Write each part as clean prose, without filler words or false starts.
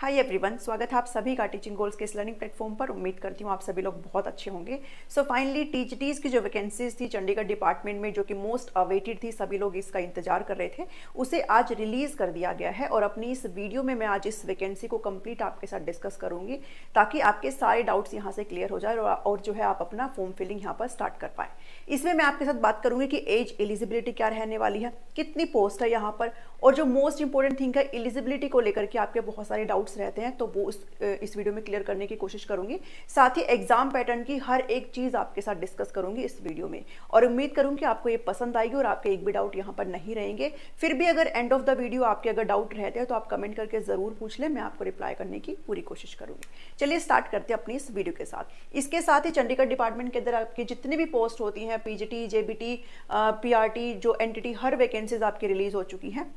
Hi everyone, स्वागत है आप सभी का टीचिंग गोल्स के इस लर्निंग प्लेटफॉर्म पर। उम्मीद करती हूँ आप सभी लोग बहुत अच्छे होंगे। सो फाइनली टीजीटीज की जो वैकेंसीज थी चंडीगढ़ डिपार्टमेंट में, जो कि मोस्ट अवेटेड थी, सभी लोग इसका इंतजार कर रहे थे, उसे आज रिलीज कर दिया गया है। और अपनी इस वीडियो में मैं आज इस वैकेंसी को कंप्लीट आपके साथ डिस्कस करूंगी ताकि आपके सारे डाउट्स यहाँ से क्लियर हो जाए और जो है आप अपना फॉर्म फिलिंग यहाँ पर स्टार्ट कर पाए। इसमें मैं आपके साथ बात करूंगी कि एज एलिजिबिलिटी क्या रहने वाली है, कितनी पोस्ट है यहाँ पर, और जो मोस्ट इंपॉर्टेंट थिंग है एलिजिबिलिटी को लेकर के आपके बहुत सारे डाउट्स रहते हैं, तो वो इस वीडियो में क्लियर करने की कोशिश करूंगी। साथ ही एग्जाम पैटर्न की हर एक चीज आपके साथ डिस्कस करूंगी इस वीडियो में, और उम्मीद करूंगी कि आपको ये पसंद आएगी और आपके एक भी डाउट यहाँ पर नहीं रहेंगे। फिर भी अगर एंड ऑफ द वीडियो आपके अगर डाउट रहते हैं तो आप कमेंट करके जरूर पूछ लें, मैं आपको रिप्लाई करने की पूरी कोशिश करूंगी। चलिए स्टार्ट करते हैं अपनी इस वीडियो के साथ। इसके साथ ही चंडीगढ़ डिपार्टमेंट के अंदर आपकी जितनी भी पोस्ट होती हैं, पीजीटी, जेबीटी, पीआरटी, जो एनटीटी, हर वैकेंसीज आपकी रिलीज हो चुकी हैं।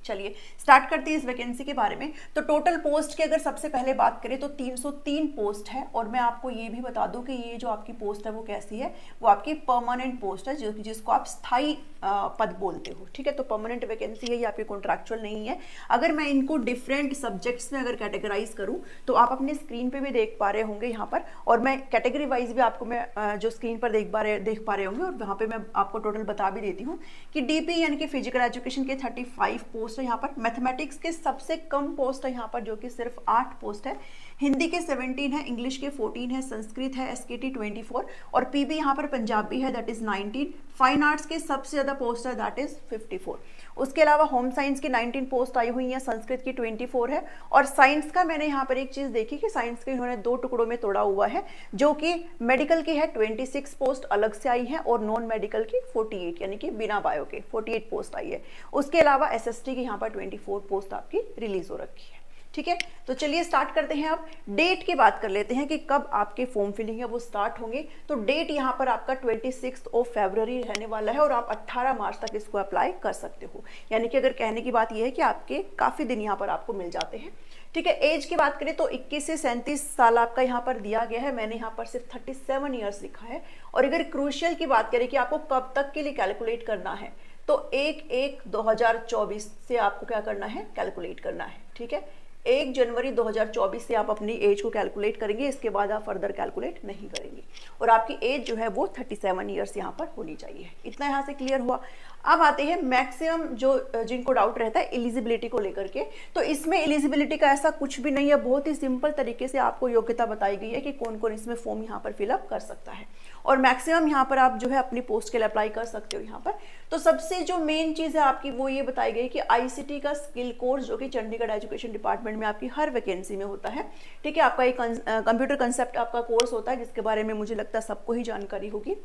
चलिए स्टार्ट करते हैं इस वैकेंसी के बारे में। तो टोटल पोस्ट की अगर सबसे पहले बात करें तो 303 पोस्ट है। और मैं आपको ये भी बता दूं कि ये जो आपकी पोस्ट है वो कैसी है, वो आपकी परमानेंट पोस्ट है, जिसको आप स्थायी पद बोलते हो। ठीक है, तो परमानेंट वैकेंसी है, ये आपकी कॉन्ट्रैक्चुअल नहीं है। अगर मैं इनको डिफरेंट सब्जेक्ट्स में अगर कैटेगराइज करूं तो आप अपने स्क्रीन पे भी देख पा रहे होंगे यहाँ पर, और मैं कैटेगरी वाइज भी आपको मैं जो स्क्रीन पर देख पा रहे होंगे, और वहाँ पे मैं आपको टोटल बता भी देती हूँ कि डीपी यानी कि फिजिकल एजुकेशन के 35 पोस्ट है यहाँ पर। मैथमेटिक्स के सबसे कम पोस्ट है यहाँ पर, जो कि सिर्फ 8 पोस्ट है। हिंदी के 17 है, इंग्लिश के 14 है, संस्कृत है, एसकेटी 24, और पीबी यहाँ पर पंजाबी है, दैट इज 19। फाइन आर्ट्स के सबसे ज्यादा पोस्ट है, दैट इज 54। उसके अलावा होम साइंस की 19 पोस्ट आई हुई है, संस्कृत की 24 है। और साइंस का मैंने यहाँ पर एक चीज देखी कि साइंस के इन्होंने 2 टुकड़ों में तोड़ा हुआ है, जो कि मेडिकल की है 26 पोस्ट अलग से आई है, और नॉन मेडिकल की 48 यानी कि बिना बायो के 48 पोस्ट आई है। उसके अलावा एसएसटी की यहाँ पर 24 पोस्ट आपकी रिलीज हो रखी है। ठीक है, तो चलिए स्टार्ट करते हैं। अब डेट की बात कर लेते हैं कि कब आपके फॉर्म फिलिंग है वो स्टार्ट होंगे। तो डेट यहाँ पर आपका 26 फरवरी रहने वाला है, और आप 18 मार्च तक इसको अप्लाई कर सकते हो। यानी कि अगर कहने की बात यह है कि आपके काफी दिन यहाँ पर आपको मिल जाते हैं। ठीक है, एज की बात करें तो 21 से 37 साल आपका यहाँ पर दिया गया है। मैंने यहाँ पर सिर्फ 37 ईयर्स लिखा है। और अगर क्रूशियल की बात करें कि आपको कब तक के लिए कैलकुलेट करना है, तो 1/1/2024 से आपको क्या करना है, कैलकुलेट करना है। ठीक है, 1 जनवरी 2024 से आप अपनी एज को कैलकुलेट करेंगे, इसके बाद आप फर्दर कैलकुलेट नहीं करेंगे। और आपकी एज जो है वो 37 ईयर्स यहाँ पर होनी चाहिए। इतना यहाँ से क्लियर हुआ। अब आते हैं मैक्सिमम जो जिनको डाउट रहता है एलिजिबिलिटी को लेकर के। तो इसमें एलिजिबिलिटी का ऐसा कुछ भी नहीं है, बहुत ही सिंपल तरीके से आपको योग्यता बताई गई है कि कौन कौन इसमें फॉर्म यहाँ पर फिलअप कर सकता है, और मैक्सिमम यहाँ पर आप जो है अपनी पोस्ट के लिए अप्लाई कर सकते हो यहाँ पर। तो सबसे जो मेन चीज है आपकी वो ये बताई गई कि आईसीटी का स्किल कोर्स, जो कि चंडीगढ़ एजुकेशन डिपार्टमेंट में आपकी हर वैकेंसी में होता है। ठीक है, आपका एक कंप्यूटर कंसेप्ट आपका कोर्स होता है, जिसके बारे में मुझे लगता है सबको ही जानकारी होगी।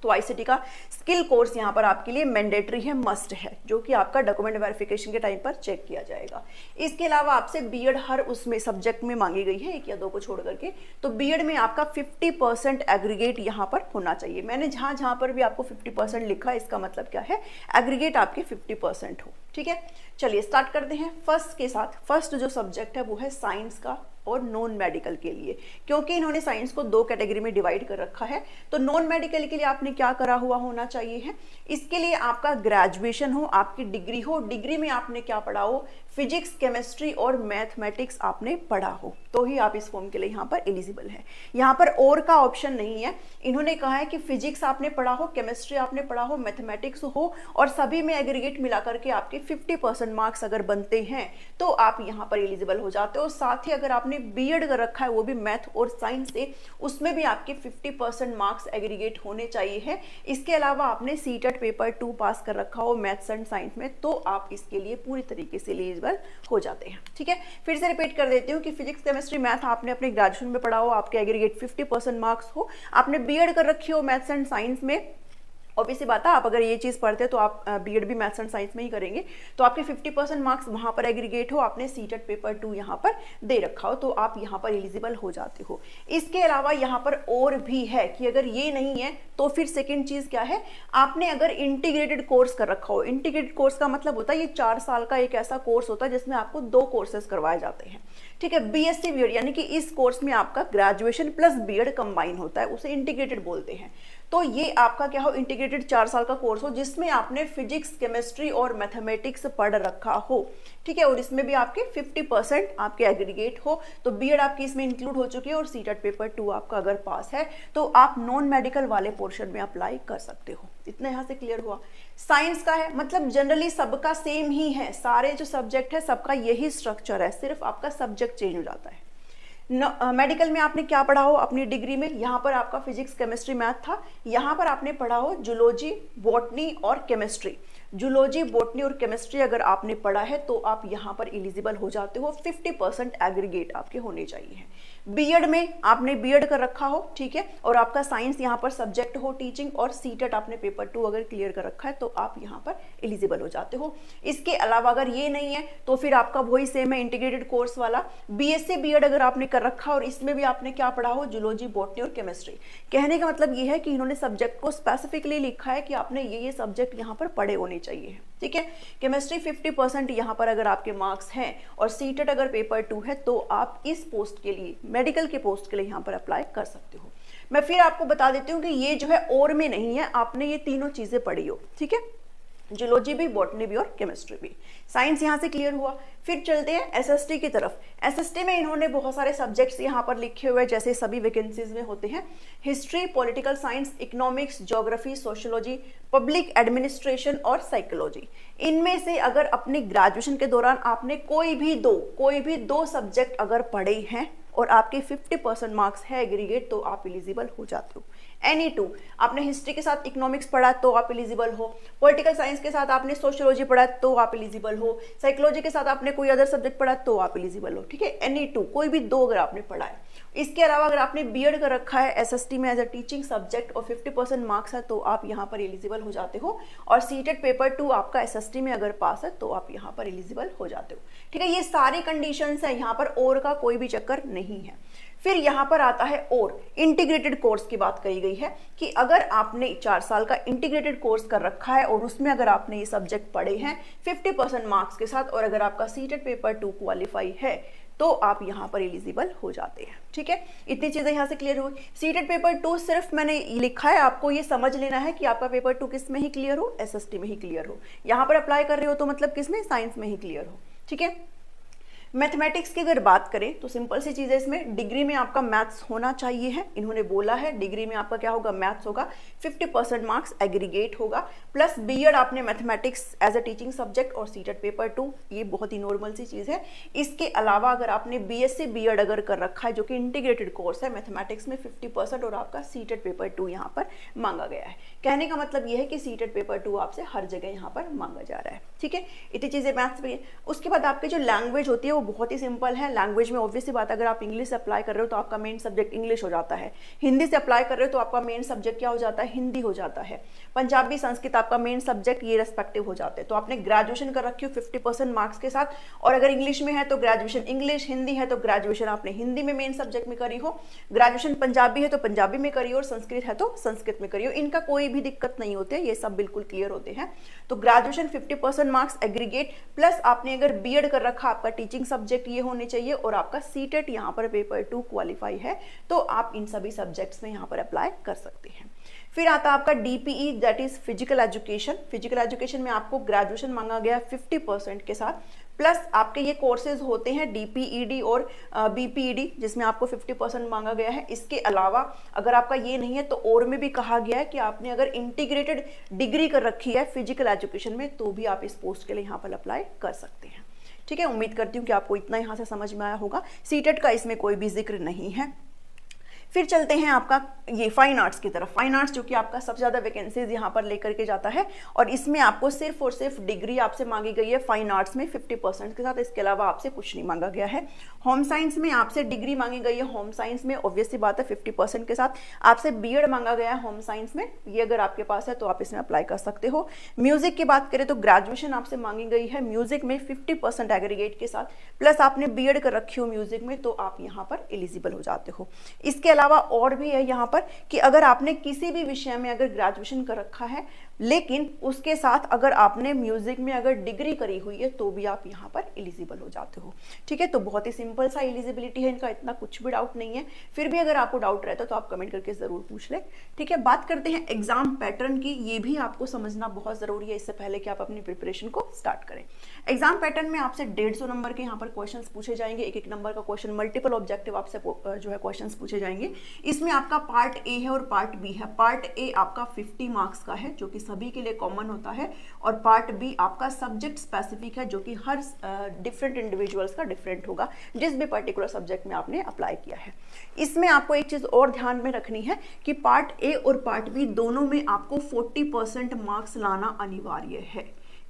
तो आईसीटी का स्किल कोर्स यहाँ पर आपके लिए मैंडेटरी है, मस्ट है, जो कि आपका डॉक्यूमेंट वेरिफिकेशन के टाइम पर चेक किया जाएगा। इसके अलावा आपसे बीएड हर उसमें सब्जेक्ट में मांगी गई है, 1 या 2 को छोड़ करके। तो बीएड में आपका 50% एग्रीगेट यहाँ पर होना चाहिए। मैंने जहां पर भी आपको 50% लिखा है, इसका मतलब क्या है, एग्रीगेट आपके 50% हो। ठीक है, चलिए स्टार्ट करते हैं फर्स्ट के साथ। फर्स्ट जो सब्जेक्ट है वो है साइंस का और नॉन मेडिकल के लिए, क्योंकि इन्होंने साइंस को 2 कैटेगरी में डिवाइड कर रखा है। तो नॉन मेडिकल के लिए आपने क्या करा हुआ होना चाहिए है, इसके लिए आपका ग्रेजुएशन हो, आपकी डिग्री हो, डिग्री में आपने क्या पढ़ा हो, फिजिक्स, केमिस्ट्री और मैथमेटिक्स आपने पढ़ा हो, तो ही आप इस फॉर्म के लिए यहाँ पर एलिजिबल है। यहाँ पर और का ऑप्शन नहीं है। इन्होंने कहा है कि फिजिक्स आपने पढ़ा हो, केमिस्ट्री आपने पढ़ा हो, मैथमेटिक्स हो, और सभी में एग्रीगेट मिला करके आपके 50% मार्क्स अगर बनते हैं तो आप यहाँ पर एलिजिबल हो जाते हो। साथ ही अगर आपने बीएड कर रखा है वो भी मैथ और साइंस से, उसमें भी आपके 50% मार्क्स एग्रीगेट होने चाहिए है। इसके अलावा आपने सीटेट पेपर 2 पास कर रखा हो मैथ्स एंड साइंस में, तो आप इसके लिए पूरी तरीके से एलिजिबल हो जाते हैं। ठीक है, फिर से रिपीट कर देती हूँ कि फिजिक्स, केमिस्ट्री, मैथ आपने अपने ग्रेजुएशन में पढ़ा हो, आपके एग्रीगेट 50% मार्क्स हो, आपने बीएड कर रखी हो मैथ्स एंड साइंस में, ऑब्वियसली बात है, आप अगर ये चीज पढ़ते हैं तो आप बीएड भी मैथ्स एंड साइंस में ही करेंगे, तो आपके 50% मार्क्स वहां पर एग्रीगेट हो, आपने सीटेट पेपर 2 यहाँ पर दे रखा हो, तो आप यहाँ पर एलिजिबल हो जाते हो। इसके अलावा यहाँ पर और भी है कि अगर ये नहीं है तो फिर सेकंड चीज क्या है, आपने अगर इंटीग्रेटेड कोर्स कर रखा हो। इंटीग्रेटेड कोर्स का मतलब होता है ये 4 साल का एक ऐसा कोर्स होता है जिसमें आपको 2 कोर्सेज करवाए जाते हैं। ठीक है, बीएससी बीएड यानी कि इस कोर्स में आपका ग्रेजुएशन प्लस बीएड कंबाइन होता है, उसे इंटीग्रेटेड बोलते हैं। तो ये आपका क्या हो, इंटीग्रेटेड 4 साल का कोर्स हो जिसमें आपने फिजिक्स, केमिस्ट्री और मैथमेटिक्स पढ़ रखा हो, ठीक है, और इसमें भी आपके 50% आपके एग्रीगेट हो, तो बीएड आपकी इसमें इंक्लूड हो चुकी है। और सीटेट पेपर 2 आपका अगर पास है तो आप नॉन मेडिकल वाले पोर्शन में अप्लाई कर सकते हो। इतना यहाँ से क्लियर हुआ। साइंस का है, मतलब जनरली सबका सेम ही है, सारे जो सब्जेक्ट है सबका यही स्ट्रक्चर है, सिर्फ आपका सब्जेक्ट चेंज हो जाता है। मेडिकल में आपने क्या पढ़ा हो अपनी डिग्री में, यहाँ पर आपका फिजिक्स, केमिस्ट्री, मैथ था, यहाँ पर आपने पढ़ा हो जूलॉजी, बॉटनी और केमिस्ट्री। जूलॉजी, बॉटनी और केमिस्ट्री अगर आपने पढ़ा है तो आप यहाँ पर एलिजिबल हो जाते हो, 50% एग्रीगेट आपके होने चाहिए। बीएड में आपने बीएड कर रखा हो, ठीक है, और आपका साइंस यहाँ पर सब्जेक्ट हो टीचिंग, और सीटेट आपने पेपर 2 अगर क्लियर कर रखा है तो आप यहाँ पर एलिजिबल हो जाते हो। इसके अलावा अगर ये नहीं है तो फिर आपका वही सेम है इंटीग्रेटेड कोर्स वाला बीएससी बीएड अगर आपने कर रखा और इसमें भी आपने क्या पढ़ा हो, जूलॉजी, बॉटनी और केमिस्ट्री। कहने का मतलब ये है कि इन्होंने सब्जेक्ट को स्पेसिफिकली लिखा है कि आपने ये सब्जेक्ट यहाँ पर पढ़े होने चाहिए, ठीक है। केमिस्ट्री 50% यहाँ पर अगर आपके मार्क्स हैं और सीटेट अगर पेपर 2 है तो आप इस पोस्ट के लिए, मेडिकल के पोस्ट के लिए यहाँ पर अप्लाई कर सकते हो। मैं फिर आपको बता देती हूँ कि ये जो है और में नहीं है, आपने ये तीनों चीजें पढ़ी हो, ठीक है, जूलॉजी भी, बॉटनी भी और केमिस्ट्री भी। साइंस यहाँ से क्लियर हुआ। फिर चलते हैं एसएसटी की तरफ। एसएसटी में इन्होंने बहुत सारे सब्जेक्ट्स यहाँ पर लिखे हुए हैं जैसे सभी वैकेंसीज में होते हैं, history, political science, economics, geography, sociology, public administration और साइकोलॉजी। इनमें से अगर अपनी ग्रेजुएशन के दौरान आपने कोई भी दो सब्जेक्ट अगर पढ़े हैं और आपके 50% मार्क्स है एग्रीगेट तो आप एलिजिबल हो जाते हो। एनी 2, आपने हिस्ट्री के साथ इकोनॉमिक्स पढ़ा तो आप एलिजिबल हो, पॉलिटिकल साइंस के साथ आपने सोशियोलॉजी पढ़ा तो आप एलिजिबल हो, साइकोलॉजी के साथ आपने कोई अदर सब्जेक्ट पढ़ा तो आप एलिजिबल हो, ठीक है। एनी 2, कोई भी 2 अगर आपने पढ़ा है। इसके अलावा अगर आपने बीएड कर रखा है एसएसटी में एज अ टीचिंग सब्जेक्ट और 50% मार्क्स है तो आप यहाँ पर एलिजिबल हो जाते हो। और सीटेट पेपर 2 आपका एसएसटी में अगर पास है तो आप यहाँ पर एलिजिबल हो जाते हो, ठीक है। ये सारी कंडीशंस है, यहाँ पर और का कोई भी चक्कर नहीं है। फिर यहाँ पर आता है और इंटीग्रेटेड कोर्स की बात कही गई है कि अगर आपने 4 साल का इंटीग्रेटेड कोर्स कर रखा है और उसमें अगर आपने ये सब्जेक्ट पढ़े हैं 50% मार्क्स के साथ और अगर आपका सीटेट पेपर 2 क्वालिफाई है तो आप यहाँ पर एलिजिबल हो जाते हैं, ठीक है। इतनी चीजें यहाँ से क्लियर हुई। सीटेट पेपर 2 सिर्फ मैंने लिखा है, आपको ये समझ लेना है कि आपका पेपर 2 किस में ही क्लियर हो, एसएसटी में ही क्लियर हो। यहाँ पर अप्लाई कर रहे हो तो मतलब किसमें, साइंस में ही क्लियर हो, ठीक है। मैथमेटिक्स की अगर बात करें तो सिंपल सी चीज़ है, इसमें डिग्री में आपका मैथ्स होना चाहिए है, इन्होंने बोला है डिग्री में आपका क्या होगा, मैथ्स होगा, 50% मार्क्स एग्रीगेट होगा, प्लस बीएड आपने mathematics as a teaching subject और सीटेट पेपर 2, ये बहुत ही नॉर्मल सी चीज़ है। इसके अलावा अगर आपने बीएससी बीएड अगर कर रखा है जो कि इंटीग्रेटेड कोर्स है, मैथमेटिक्स में 50% और आपका सीटेट पेपर 2 यहाँ पर मांगा गया है। कहने का मतलब ये है कि सीटेट पेपर 2 आपसे हर जगह यहाँ पर मांगा जा रहा है, ठीक है। इतनी चीज़ें मैथ्स में। उसके बाद आपकी जो लैंग्वेज होती है वो बहुत ही सिंपल है। लैंग्वेज में ऑब्वियस सी बात, अगर आप इंग्लिश से अप्लाई कर रहे हो तो आपका मेन सब्जेक्ट इंग्लिश हो जाता है, हिंदी से अप्लाई कर रहे हो तो आपका मेन सब्जेक्ट क्या हो जाता है, हिंदी हो जाता है, पंजाबी, संस्कृत आपका मेन सब्जेक्ट ये रेस्पेक्टिव हो जाते हैं। तो आपने ग्रेजुएशन कर रखी हो 50% मार्क्स के साथ, और अगर इंग्लिश में है तो ग्रेजुएशन इंग्लिश, हिंदी है तो ग्रेजुएशन आपने हिंदी में मेन सब्जेक्ट में करी हो, ग्रेजुएशन पंजाबी है तो पंजाबी में करी हो और संस्कृत है तो संस्कृत में करी हो। इनका कोई भी दिक्कत नहीं होती है, ये सब बिल्कुल क्लियर होते हैं। तो ग्रेजुएशन 50% मार्क्स एग्रीगेट, प्लस आपने अगर बीएड कर रखा, आपका टीचिंग सब्जेक्ट ये होने चाहिए और आपका सीटेट यहाँ पर पेपर 2 क्वालिफाई है तो आप इन सभी सब्जेक्ट्स में यहाँ पर अप्लाई कर सकते हैं। फिर आता है आपका DPE, that is physical education. Physical education में आपको ग्रेजुएशन मांगा गया 50% के साथ, प्लस आपके ये कोर्सेज होते हैं डीपीईडी और बीपीईडी जिसमें आपको 50% मांगा गया है। इसके अलावा अगर आपका ये नहीं है तो और में भी कहा गया है कि आपने अगर इंटीग्रेटेड डिग्री कर रखी है फिजिकल एजुकेशन में तो भी आप इस पोस्ट के लिए यहाँ पर अप्लाई कर सकते हैं, ठीक है। उम्मीद करती हूँ कि आपको इतना यहाँ से समझ में आया होगा। सीटेट का इसमें कोई भी जिक्र नहीं है। फिर चलते हैं आपका ये फाइन आर्ट्स की तरफ। फाइन आर्ट्स जो कि आपका सबसे ज़्यादा वैकेंसीज यहाँ पर लेकर के जाता है और इसमें आपको सिर्फ और सिर्फ डिग्री आपसे मांगी गई है फाइन आर्ट्स में 50% के साथ, इसके अलावा आपसे कुछ नहीं मांगा गया है। होम साइंस में आपसे डिग्री मांगी गई है, होम साइंस में ऑब्वियस सी बात है 50% के साथ। आपसे बीएड मांगा गया है होम साइंस में, ये अगर आपके पास है तो आप इसमें अप्लाई कर सकते हो। म्यूजिक की बात करें तो ग्रेजुएशन आपसे मांगी गई है म्यूजिक में 50% एग्रीगेट के साथ, प्लस आपने बीएड कर रखी हो म्यूजिक में तो आप यहाँ पर एलिजिबल हो जाते हो। इसके अलावा और भी है यहाँ पर कि अगर आपने किसी भी विषय में अगर ग्रेजुएशन कर रखा है लेकिन उसके साथ अगर आपने म्यूजिक में अगर डिग्री करी हुई है तो भी आप यहाँ पर एलिजिबल हो जाते हो। ठीक है, तो बहुत ही सिंपल सा एलिजिबिलिटी है इनका, इतना कुछ भी डाउट नहीं है। फिर भी अगर आपको डाउट रहता है तो आप कमेंट करके जरूर पूछ ले। ठीक है, बात करते हैं एग्जाम पैटर्न की। ये भी आपको समझना बहुत जरूरी है इससे पहले कि आप अपनी प्रिपरेशन को स्टार्ट करें। एग्जाम पैटर्न में आपसे 150 नंबर के यहाँ पर क्वेश्चन पूछे जाएंगे, एक एक नंबर का क्वेश्चन, मल्टीपल ऑब्जेक्टिव आपसे जो है क्वेश्चन पूछे जाएंगे। इसमें आपका पार्ट ए है और पार्ट बी है। पार्ट ए आपका 50 मार्क्स का है जो कि सभी के लिए कॉमन होता है, और पार्ट बी आपका सब्जेक्ट स्पेसिफिक है जो कि हर डिफरेंट इंडिविजुअल्स का डिफरेंट होगा जिस भी पर्टिकुलर सब्जेक्ट में आपने अप्लाई किया है। इसमें आपको एक चीज और ध्यान में रखनी है कि पार्ट ए और पार्ट बी दोनों में आपको 40% मार्क्स लाना अनिवार्य है।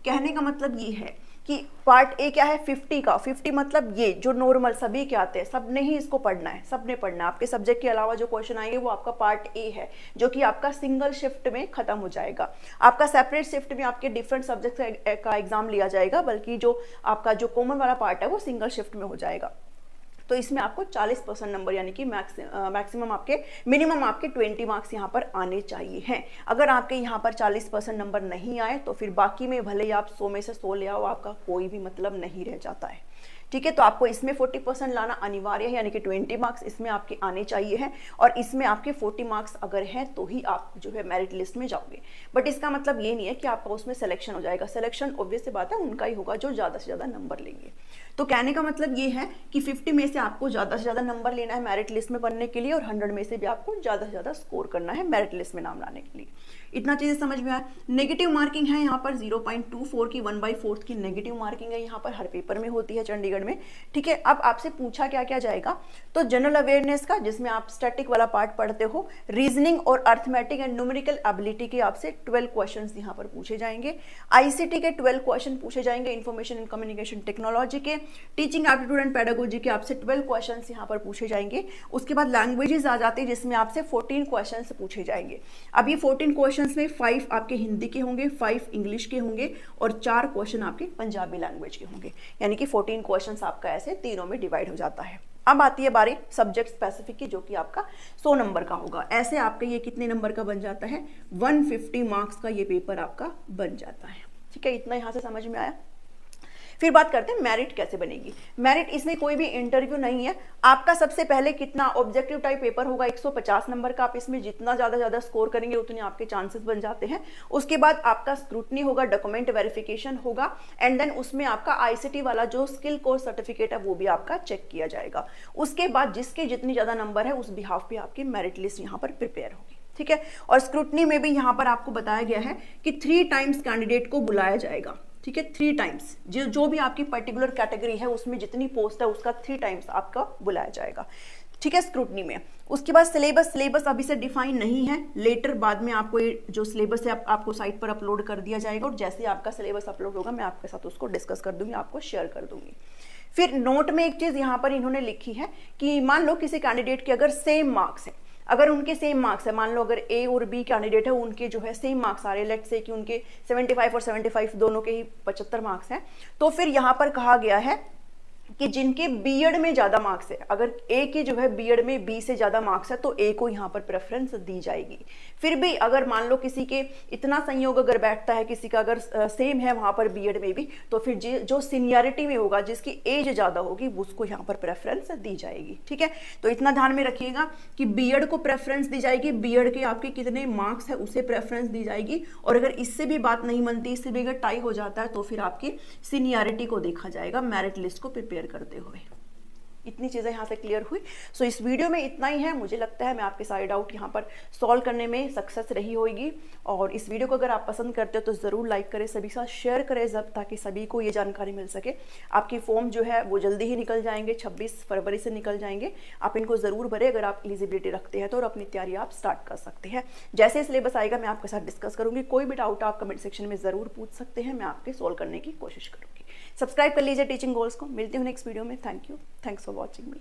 कहने का मतलब ये है कि पार्ट ए क्या है 50 का, 50 मतलब ये जो नॉर्मल सभी के आते हैं, सब ने ही इसको पढ़ना है, सब ने पढ़ना है। आपके सब्जेक्ट के अलावा जो क्वेश्चन आएंगे वो आपका पार्ट ए है जो कि आपका सिंगल शिफ्ट में खत्म हो जाएगा। आपका सेपरेट शिफ्ट में आपके डिफरेंट सब्जेक्ट का एग्जाम लिया जाएगा, बल्कि जो आपका जो कॉमन वाला पार्ट है वो सिंगल शिफ्ट में हो जाएगा। तो इसमें आपको 40% नंबर यानी कि मैक्सिमम आपके मिनिमम आपके 20 मार्क्स यहाँ पर आने चाहिए हैं। अगर आपके यहाँ पर 40% नंबर नहीं आए तो फिर बाकी में भले ही आप 100 में से 100 ले आओ, आपका कोई भी मतलब नहीं रह जाता है। ठीक है, तो आपको इसमें 40% लाना अनिवार्य है, यानी कि 20 मार्क्स इसमें आपके आने चाहिए हैं, और इसमें आपके 40 मार्क्स अगर हैं तो ही आप जो है मेरिट लिस्ट में जाओगे। बट इसका मतलब ये नहीं है कि आपका उसमें सिलेक्शन हो जाएगा। सिलेक्शन ऑब्वियस सी बात है उनका ही होगा जो ज़्यादा से ज़्यादा नंबर लेंगे। तो कहने का मतलब ये है कि 50 में से आपको ज़्यादा से ज़्यादा नंबर लेना है मेरिट लिस्ट में बनने के लिए, और 100 में से भी आपको ज़्यादा से ज़्यादा स्कोर करना है मेरिट लिस्ट में नाम लाने के लिए। इतना चीज़ें समझ में आया। नेगेटिव मार्किंग है यहाँ पर 0.24 की 1/4 की नेगेटिव मार्किंग है यहाँ पर, हर पेपर में होती है चंडीगढ़ में। ठीक है, अब आपसे पूछा क्या क्या जाएगा, तो जनरल अवेयरनेस का जिसमें आप स्टैटिक वाला पार्ट पढ़ते हो, रीजनिंग और अर्थमेटिक एंड न्यूमेरिकल एबिलिटी के आपसे 12 क्वेश्चन यहाँ पर पूछे जाएंगे। आईसीटी के 12 क्वेश्चन पूछे जाएंगे। इंफॉर्मेशन एंड कम्युनिकेशन टेक्नोलॉजी के, टीचिंग एप्टीट्यूड एंड पेडागोजी के आपसे 12 क्वेश्चन यहाँ पर पूछे जाएंगे। उसके बाद लैंग्वेजेस आ जाती है जिसमें आपसे 14 क्वेश्चन पूछे जाएंगे। अब ये 14 क्वेश्चन में 5 आपके हिंदी के होंगे, 5 इंग्लिश के होंगे, और 4 क्वेश्चन आपके पंजाबी लैंग्वेज के होंगे, यानी कि 14 क्वेश्चन आपका ऐसे तीनों में डिवाइड हो जाता है। अब आती है बारी सब्जेक्ट स्पेसिफिक की, जो कि आपका 100 नंबर का होगा। ऐसे आपका ये कितने नंबर का बन जाता है, 150 मार्क्स का ये पेपर आपका बन जाता है। ठीक है, इतना यहाँ से समझ में आया। फिर बात करते हैं मेरिट कैसे बनेगी। मेरिट इसमें कोई भी इंटरव्यू नहीं है। आपका सबसे पहले कितना ऑब्जेक्टिव टाइप पेपर होगा 150 नंबर का, आप इसमें जितना ज्यादा स्कोर करेंगे उतने आपके चांसेस बन जाते हैं। उसके बाद आपका स्क्रूटनी होगा, डॉक्यूमेंट वेरिफिकेशन होगा, एंड देन उसमें आपका आईसीटी वाला जो स्किल कोर्स सर्टिफिकेट है वो भी आपका चेक किया जाएगा। उसके बाद जिसके जितनी ज्यादा नंबर है उस बिहाफ पे आपकी मेरिट लिस्ट यहाँ पर प्रिपेयर होगी। ठीक है, और स्क्रूटनी में भी यहाँ पर आपको बताया गया है कि 3 टाइम्स कैंडिडेट को बुलाया जाएगा। ठीक है, 3 टाइम्स जो भी आपकी पर्टिकुलर कैटेगरी है उसमें जितनी पोस्ट है उसका 3 टाइम्स आपका बुलाया जाएगा। ठीक है, स्क्रूटनी में। उसके बाद सिलेबस अभी से डिफाइन नहीं है, लेटर बाद में आपको जो सिलेबस है आपको साइट पर अपलोड कर दिया जाएगा, और जैसे आपका सिलेबस अपलोड होगा मैं आपके साथ उसको डिस्कस कर दूंगी, आपको शेयर कर दूंगी। फिर नोट में एक चीज यहाँ पर इन्होंने लिखी है कि मान लो किसी कैंडिडेट के अगर सेम मार्क्स है, अगर उनके सेम मार्क्स है, मान लो अगर ए और बी कैंडिडेट है उनके जो है सेम मार्क्स आ रहे हैं, लेट्स से कि उनके 75 और 75 दोनों के ही 75 मार्क्स हैं, तो फिर यहाँ पर कहा गया है कि जिनके बीएड में ज्यादा मार्क्स है, अगर ए के जो है बीएड में बी से ज्यादा मार्क्स है तो ए को यहाँ पर प्रेफरेंस दी जाएगी। फिर भी अगर मान लो किसी के इतना संयोग अगर बैठता है, किसी का अगर सेम है वहां पर बीएड में भी, तो फिर जो सीनियरिटी में होगा, जिसकी एज ज्यादा होगी, उसको यहाँ पर प्रेफरेंस दी जाएगी। ठीक है, तो इतना ध्यान में रखिएगा कि बीएड को प्रेफरेंस दी जाएगी, बीएड के आपके कितने मार्क्स है उसे प्रेफरेंस दी जाएगी, और अगर इससे भी बात नहीं बनती, इससे भी अगर टाई हो जाता है तो फिर आपकी सीनियरिटी को देखा जाएगा मेरिट लिस्ट को प्रिपेयर करते हुए। इतनी चीजें यहाँ से क्लियर हुई। सो इस वीडियो में इतना ही है। मुझे लगता है मैं आपके सारे डाउट यहाँ पर सॉल्व करने में सक्सेस रही होगी, और इस वीडियो को अगर आप पसंद करते हो तो ज़रूर लाइक करें, सभी के साथ शेयर करें जब, ताकि सभी को ये जानकारी मिल सके। आपकी फॉर्म जो है वो जल्दी ही निकल जाएंगे, 26 फरवरी से निकल जाएंगे। आप इनको ज़रूर भरें अगर आप एलिजिबिलिटी रखते हैं तो, और अपनी तैयारी आप स्टार्ट कर सकते हैं। जैसे सिलेबस आएगा मैं आपके साथ डिस्कस करूँगी। कोई भी डाउट आप कमेंट सेक्शन में ज़रूर पूछ सकते हैं, मैं आपके सॉल्व करने की कोशिश करूँगी। सब्सक्राइब कर लीजिए टीचिंग गोल्स को। मिलती हूँ नेक्स्ट वीडियो में। Thank you, thanks for watching me.